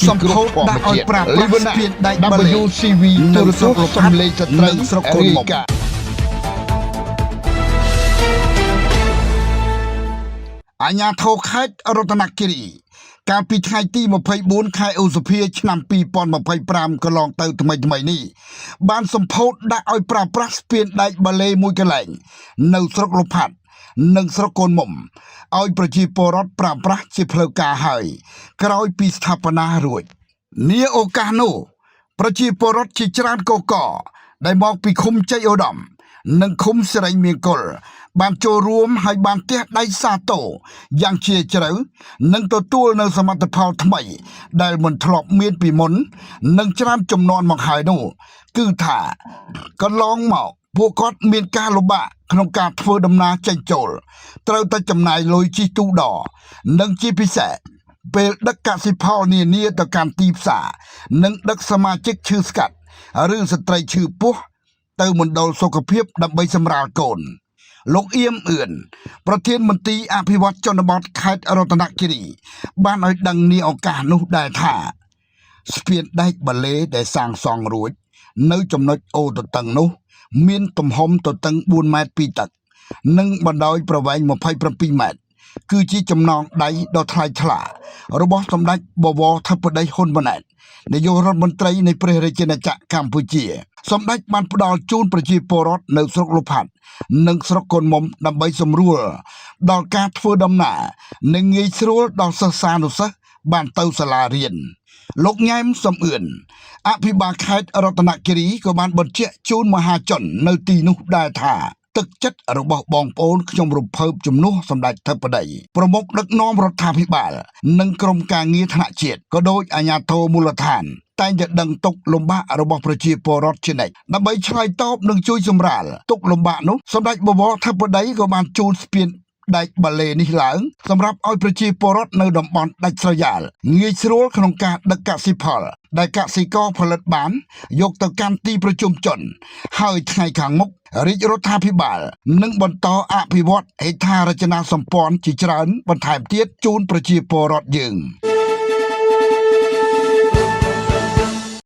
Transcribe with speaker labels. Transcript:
Speaker 1: សម្ពោធដាក់ឲ្យប្រាប់ស្ពានដៃបលី
Speaker 2: WCV ទូរទស្សន៍សំឡេងស្ត្រី
Speaker 1: ស្រុកកូនមុខអាញាធរខេត្តរតនគិរីកាលពីថ្ងៃទី24ខែឧសភាឆ្នាំ2025កន្លងទៅថ្មីនេះបានសម្ពោធដាក់ឲ្យប្រើប្រាស់ស្ពានដែកបាឡេមួយកន្លែងនៅស្រុកលផាត់និងស្រុកកូនមុំឲ្យប្រជាពលរដ្ឋប្រើប្រាស់ជាផ្លូវការហើយក្រោយពីស្ថាបនារួចនាឱកាសនោះប្រជាពលរដ្ឋជាច្រើនកកដែលមកពីឃុំជ័យឧត្តមនិងឃុំសេរីមង្គលបានចូលរួមហើយបានទះដៃសាទរយ៉ាងជ្រាលជ្រៅនិងទទួលនៅសមិទ្ធផលថ្មីដែលមិនធ្លាប់មានពីមុននិងច្រើនចំនួនមកហើយនោះគឺថាកន្លងមកពួកគាត់មានការលំបាកក្នុងការធ្វើដំណើរចេញចូលត្រូវតែចំណាយលុយជិះទូដរនិងជាពិសេសពេលដឹកកសិផលនានាទៅកាន់ទីផ្សារនិងដឹកសមាជិកឈឺស្កាត់ឬស្ត្រីឈឺពោះទៅមណ្ឌលសុខភាពដើម្បីសម្រាលកូនលោកអៀមអឿនប្រធានមន្ត្រីអភិវឌ្ឍជនបទខេត្តរតនគិរីបានឲ្យដឹងនាឱកាសនោះដែរថាស្ពានដែកបាឡេដែលសាងសង់រួចនៅចំណុចអូទទឹងនោះមានទំហំទទឹង4ម៉ែត្រពីទឹកនិងបណ្ដោយប្រវែង27ម៉ែត្រគឺជាចំណងដៃដ៏ថ្លៃថ្លារបស់សម្ដេចបវរធិបតីហ៊ុនម៉ាណែតនាយករដ្ឋមន្ត្រីនៃព្រះរាជាណាចក្រកម្ពុជាសម្ដេចបានផ្ដល់ជូនប្រជាពលរដ្ឋនៅស្រុកលផាត់និងស្រុកកូនមុំដើម្បីសម្រួលដល់ការធ្វើដំណើរនិងងាយស្រួលដល់សិស្សានុសិស្សបានទៅសាលារៀនលោកញ៉ែមសំអឿនអភិបាលខេត្តរតនគិរីក៏បានបញ្ជាក់ជូនមហាជននៅទីនោះដែរថាទឹកចិត្តរបស់បងប្អូនខ្ញុំរំភើបជំនួសសម្ដេចធិបតីប្រមុខដឹកនាំរដ្ឋាភិបាលនិងក្រុមការងារថ្នាក់ជាតិក៏ដូចអាជ្ញាធរមូលដ្ឋានតែងតែដឹងទុកលំបាករបស់ប្រជាពលរដ្ឋជានិច្ចដើម្បីឆ្លើយតបនិងជួយសម្រាលទុកលំបាកនោះសម្ដេចបវរធិបតីក៏បានជូនស្ពានដែកបាឡេនេះឡើងសម្រាប់ឲ្យប្រជាពលរដ្ឋនៅតំបន់ដាច់ស្រយាលងាយស្រួលក្នុងការដឹកកសិផលដែលកសិករផលិតបានយកទៅកាន់ទីប្រជុំជនហើយថ្ងៃខាងមុខរាជរដ្ឋាភិបាលនឹងបន្តអភិវឌ្ឍហេដ្ឋារចនាសម្ព័ន្ធជាច្រើនបន្ថែមទៀតជូនប្រជាពលរដ្ឋយើង